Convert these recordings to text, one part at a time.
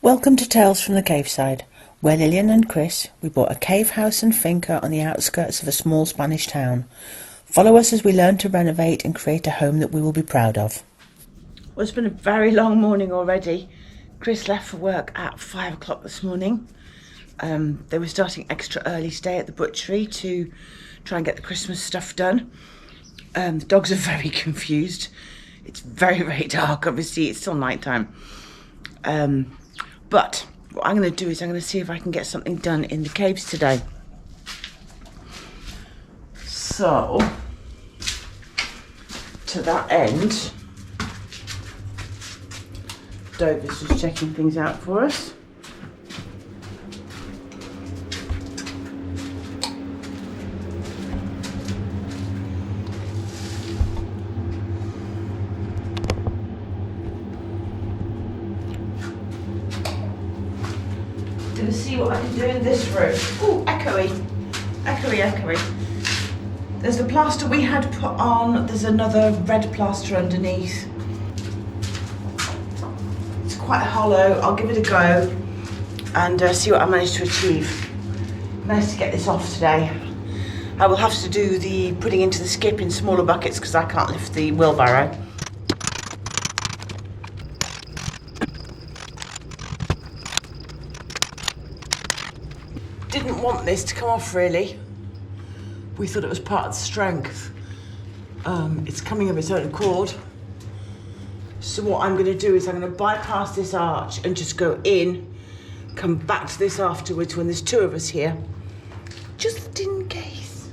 Welcome to Tales from the Caveside, where Lillian and Chris, we bought a cave house and finca on the outskirts of a small Spanish town. Follow us as we learn to renovate and create a home that we will be proud of. Well, it's been a very long morning already. Chris left for work at 5 o'clock this morning. They were starting extra early today at the butchery to try and get the Christmas stuff done. The dogs are very confused. It's very, very dark. Obviously, it's still night time. But what I'm going to do is I'm going to see if I can get something done in the caves today. So, to that end, Dover's just checking things out for us. Gonna see what I can do in this room. Oh, echoey. There's the plaster we had put on. There's another red plaster underneath. It's quite hollow. I'll give it a go and see what I manage to achieve. Nice to get this off today. I will have to do the putting into the skip in smaller buckets because I can't lift the wheelbarrow. Didn't want this to come off really. We thought it was part of the strength. It's coming of its own accord. So what I'm going to do is I'm going to bypass this arch and just go in, come back to this afterwards when there's two of us here, just in case.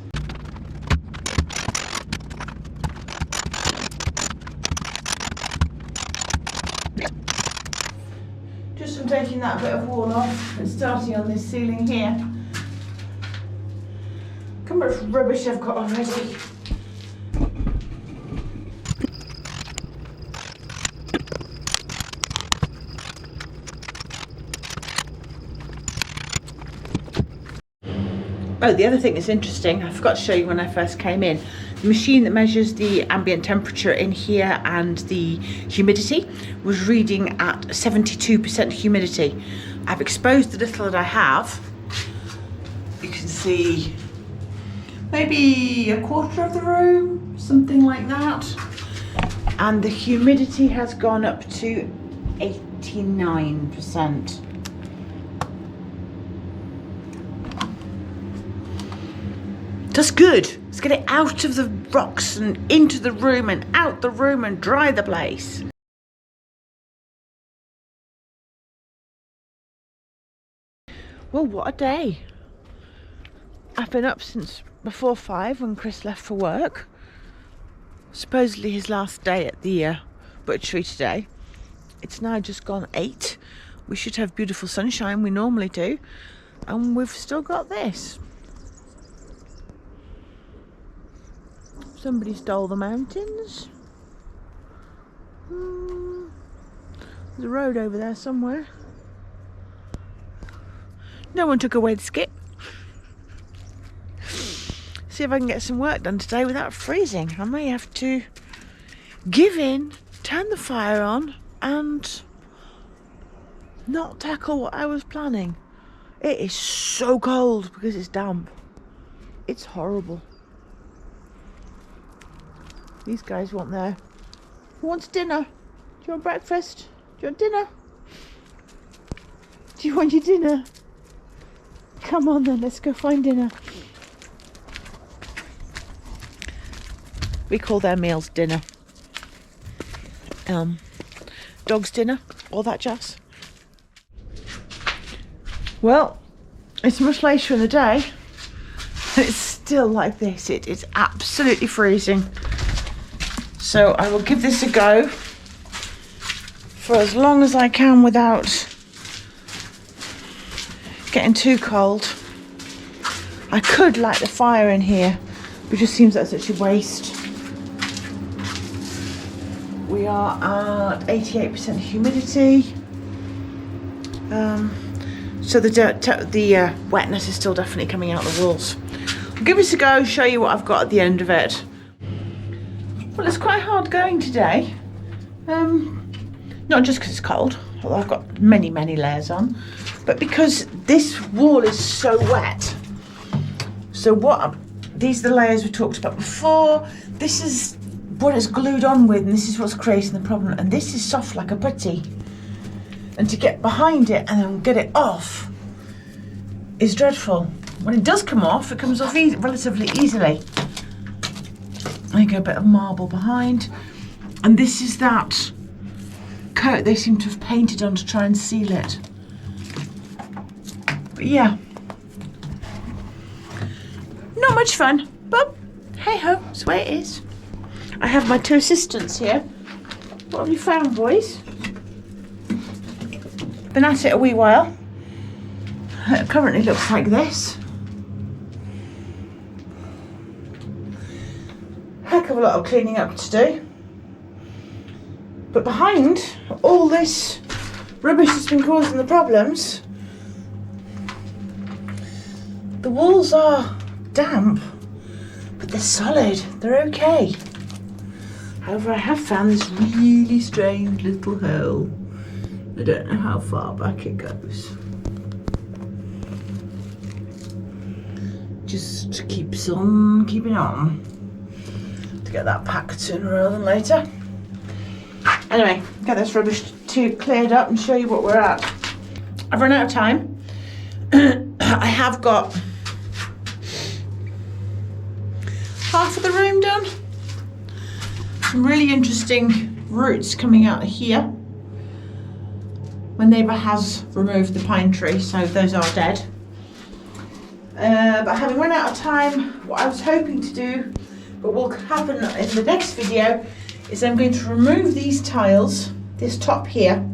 Just from taking that bit of wall off and starting on this ceiling here. How much rubbish I've got already. Oh, the other thing that's interesting, I forgot to show you when I first came in, the machine that measures the ambient temperature in here and the humidity was reading at 72% humidity. I've exposed the little that I have. You can see maybe a quarter of the room, something like that. And the humidity has gone up to 89%. That's good. Let's get it out of the rocks and into the room and out the room and dry the place. Well, what a day. I've been up since before 5 when Chris left for work. Supposedly his last day at the butchery today. It's now just gone 8. We should have beautiful sunshine, we normally do. And we've still got this. Somebody stole the mountains. There's a road over there somewhere. No one took away the skip. See if I can get some work done today without freezing. I may have to give in, turn the fire on, and not tackle what I was planning. It is so cold because it's damp. It's horrible. These guys want their... Who wants dinner? Do you want breakfast? Do you want dinner? Do you want your dinner? Come on then, let's go find dinner. We call their meals dinner. Dog's dinner, all that jazz. Well, it's much later in the day. It's still like this. It is absolutely freezing. So I will give this a go for as long as I can without getting too cold. I could light the fire in here, but it just seems like such a waste. We are at 88% humidity. So the wetness is still definitely coming out the walls. I'll give this a go, show you what I've got at the end of it. Well, it's quite hard going today. Not just because it's cold. Although I've got many layers on. But because this wall is so wet, so these are the layers we talked about before. This is what it's glued on with, and this is what's creating the problem. And this is soft like a putty. And to get behind it and then get it off is dreadful. When it does come off, it comes off relatively easily. I get a bit of marble behind. And this is that coat they seem to have painted on to try and seal it. But yeah. Not much fun, but hey ho, that's the way it is. I have my 2 assistants here. What have you found, boys? Been at it a wee while. It currently looks like this. Heck of a lot of cleaning up to do. But behind all this rubbish that's been causing the problems, the walls are damp, but they're solid, they're okay. However, I have found this really strange little hole. I don't know how far back it goes. Just keeps on keeping on to get that packed sooner rather than later. Anyway, get this rubbish cleared up and show you what we're at. I've run out of time. I have got half of the room done. Some really interesting roots coming out of here. My neighbour has removed the pine tree, so those are dead. But having run out of time, what I was hoping to do, but will happen in the next video, is I'm going to remove these tiles, this top here,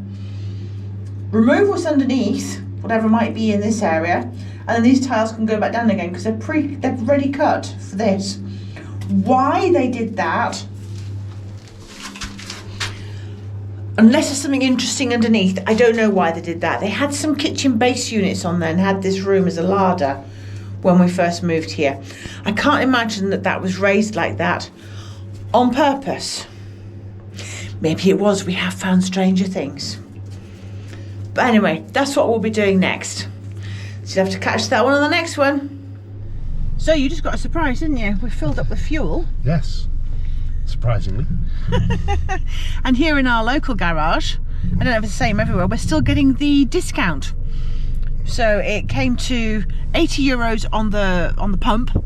remove what's underneath, whatever might be in this area, and then these tiles can go back down again because they're ready cut for this. Why they did that, unless there's something interesting underneath, I don't know why they did that. They had some kitchen base units on there and had this room as a larder when we first moved here. I can't imagine that that was raised like that on purpose. Maybe it was. We have found stranger things. But anyway, that's what we'll be doing next. So you'll have to catch that one on the next one. So you just got a surprise, didn't you? We filled up with fuel. Yes, surprisingly. And here in our local garage, I don't know if it's the same everywhere, we're still getting the discount. So it came to €80 on the pump,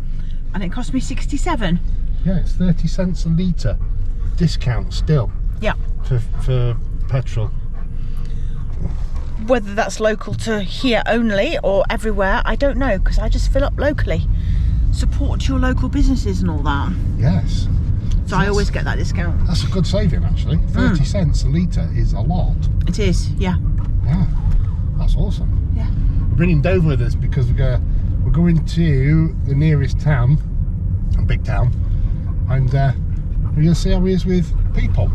and it cost me 67. Yeah, it's 30 cents a litre discount still. Yeah. For petrol. Whether that's local to here only or everywhere, I don't know, because I just fill up locally. Support your local businesses and all that. Yes. So I always get that discount. That's a good saving, actually. 30 cents a litre is a lot. It is, yeah. Yeah, that's awesome. Yeah. We're bringing Dover with us because we're going to the nearest town, a big town, and we're going to see how he is with people.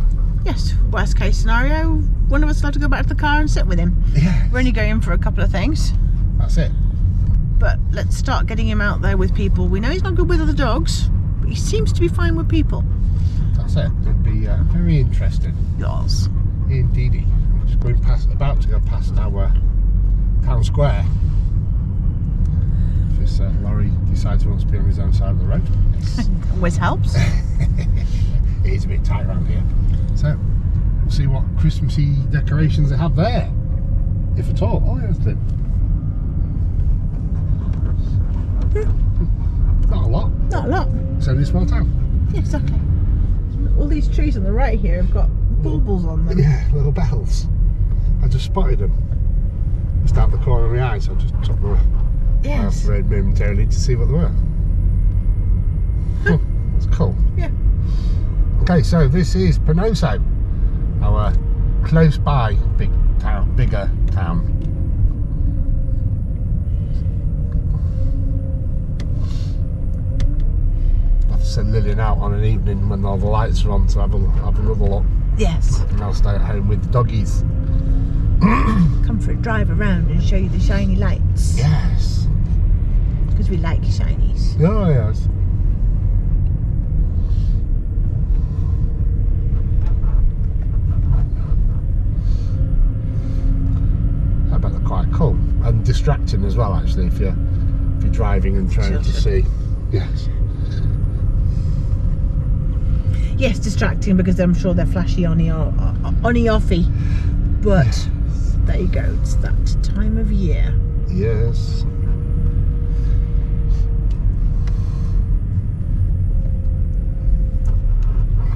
Yes, worst case scenario, one of us will have to go back to the car and sit with him. Yeah. We're only going for a couple of things. That's it. But let's start getting him out there with people. We know he's not good with other dogs, but he seems to be fine with people. That's it. It'd be very interesting. Yes. Indeedy. I'm just about to go past our town square. If this lorry decides he wants to be on his own side of the road. Always helps. It is a bit tight around here. So, we'll see what Christmassy decorations they have there. If at all. Oh, yeah, that's it. Not a lot. Not a lot. It's only a small town. Yeah, exactly. All these trees on the right here have got bulbils on them. Yeah, little bells. I just spotted them. Just out the corner of my eye, so I just took my red momentarily to see what they were. Oh, that's cool. Yeah. Okay, so this is Penoso, our close by bigger town. I've sent Lillian out on an evening when all the lights are on to have another look. Yes. And I'll stay at home with the doggies. Come for a drive around and show you the shiny lights. Yes. Because we like shinies. Oh, yes. and distracting as well, actually, if you're driving and trying to see. Yes. Yes, distracting because I'm sure they're flashy on-y-offy. But there you go, it's that time of year. Yes.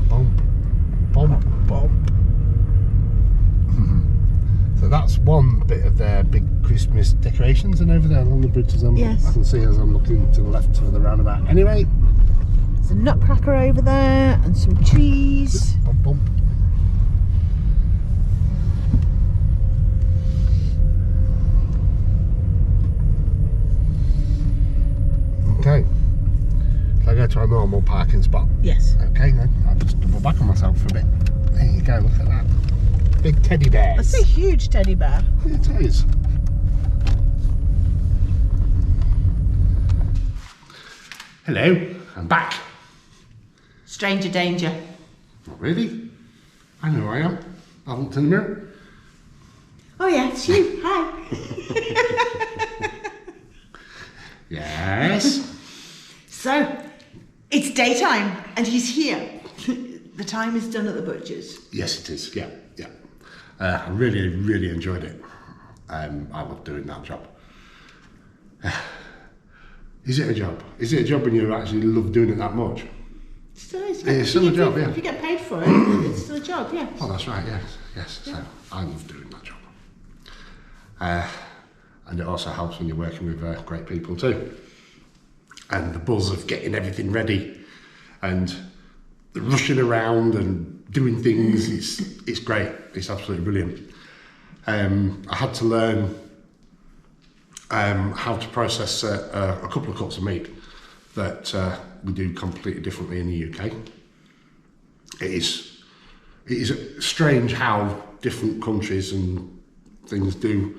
Bump, bump, bump. So that's one bit of their big Christmas decorations, and over there on the bridge as I can see as I'm looking to the left of the roundabout. Anyway, there's a nutcracker over there and some cheese. Bump, bump. Okay, so I go to our normal parking spot. Yes. Okay, then I'll just double back on myself for a bit. There you go, look at that. Big teddy bears. That's a huge teddy bear. It is. Hello, I'm back. Stranger danger. Not really. I know who I am. I looked in the mirror. Oh yeah, it's you. Hi. Yes. So, it's daytime and he's here. The time is done at the butcher's. Yes, it is. Yeah. I really enjoyed it. I love doing that job. Is it a job? Is it a job when you actually love doing it that much? Still is. It's still a job, yeah. If you get paid for it, it's still a job, yeah. Oh, that's right, yes. So I love doing that job. And it also helps when you're working with great people too. And the buzz of getting everything ready and the rushing around and doing things, it's great. It's absolutely brilliant. I had to learn how to process a couple of cuts of meat that we do completely differently in the UK. It is strange how different countries and things do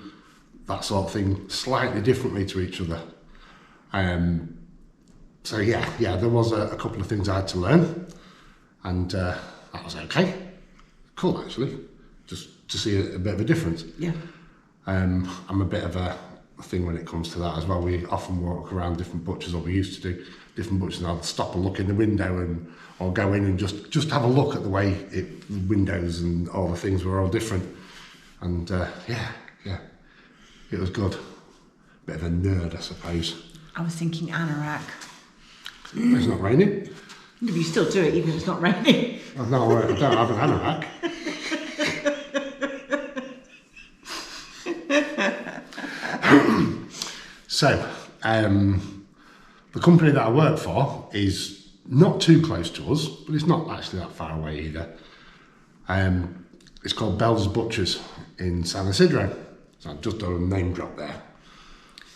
that sort of thing slightly differently to each other. So yeah, there was a couple of things I had to learn, and that was okay. Cool, actually, just to see a bit of a difference. Yeah. I'm a bit of a thing when it comes to that as well. We often walk around different butchers, or we used to do different butchers, and I'd stop and look in the window or go in and just have a look at the way the windows and all the things were all different. And yeah, it was good. Bit of a nerd, I suppose. I was thinking anorak. It's not raining. But you still do it even if it's not raining. Oh, no, I don't have an anorak. So, the company that I work for is not too close to us, but it's not actually that far away either. It's called Bell's Butchers in San Isidro. So I've just done a name drop there.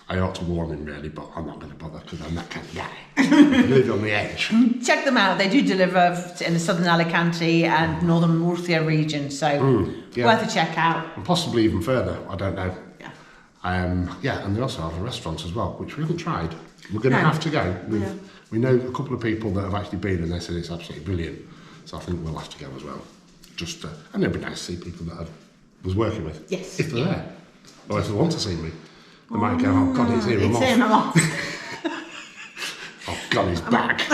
I ought to warn him really, but I'm not going to bother because I'm that kind of guy. I live on the edge. Check them out. They do deliver in the southern Alicante and northern Murcia region, so worth a check out. And possibly even further, I don't know. Yeah. And they also have a restaurant as well, which we haven't tried. We're going to have to go. We know a couple of people that have actually been and they said it's absolutely brilliant. So I think we'll have to go as well. And it'd be nice to see people that I was working with. Yes. If they're there. Or if they want to see me. They might go, oh God, it's here, I'm off. Oh God, he's back.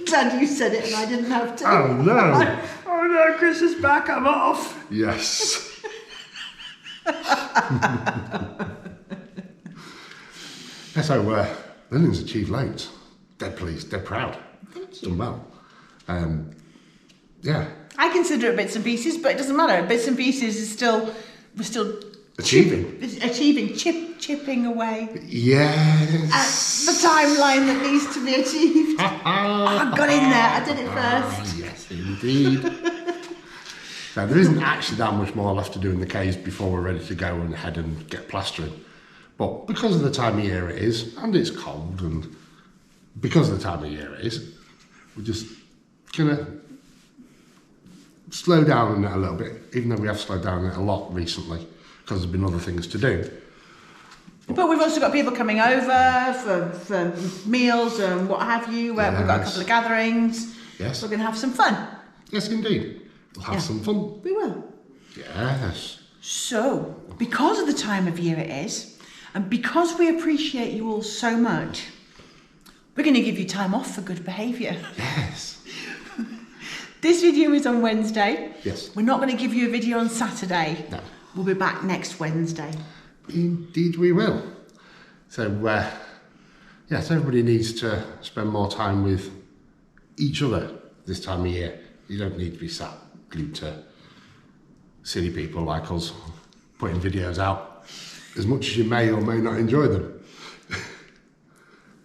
Glad you said it and I didn't have to. Oh no. Oh no, Chris is back, I'm off. Yes. So Lillian's achieved loads. Dead pleased, dead proud. Thank you. Done well. Yeah. I consider it bits and pieces, but it doesn't matter. Bits and pieces is we're still chipping away. Yes. At the timeline that needs to be achieved. I got in there. I did it first. Yes, indeed. Now, there isn't actually that much more left to do in the caves before we're ready to go and head and get plastering. But because of the time of year it is, and it's cold, and because of the time of year it is, we're just gonna slow down on it a little bit, even though we have slowed down on it a lot recently, because there's been other things to do. But we've also got people coming over for meals and what have you. We've got a couple of gatherings. Yes. We're going to have some fun. Yes, indeed. We'll have some fun. We will. Yes. So, because of the time of year it is, And because we appreciate you all so much, we're going to give you time off for good behaviour. Yes. This video is on Wednesday. Yes. We're not going to give you a video on Saturday. No. We'll be back next Wednesday. Indeed we will. So, yes, everybody needs to spend more time with each other this time of year. You don't need to be sat glued to silly people like us putting videos out, as much as you may or may not enjoy them.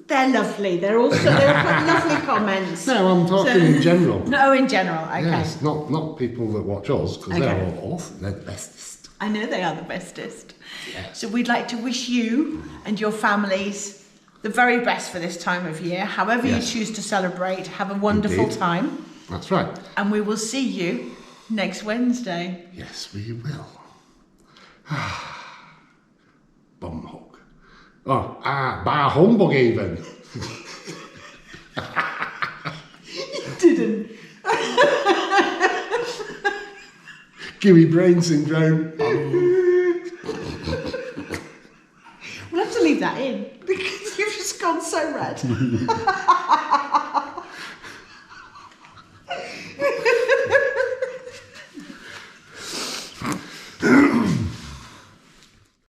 They're lovely. They're put lovely comments. No, I'm talking in general. No, in general. Okay. Yes, not people that watch us, because they're all awesome. They're the bestest. I know they are the bestest. Yes. So we'd like to wish you and your families the very best for this time of year. However you choose to celebrate, have a wonderful time. That's right. And we will see you next Wednesday. Yes, we will. Bum hug. Oh, bar humbug even. Didn't. Gooey brain syndrome. We'll have to leave that in because you've just gone so red.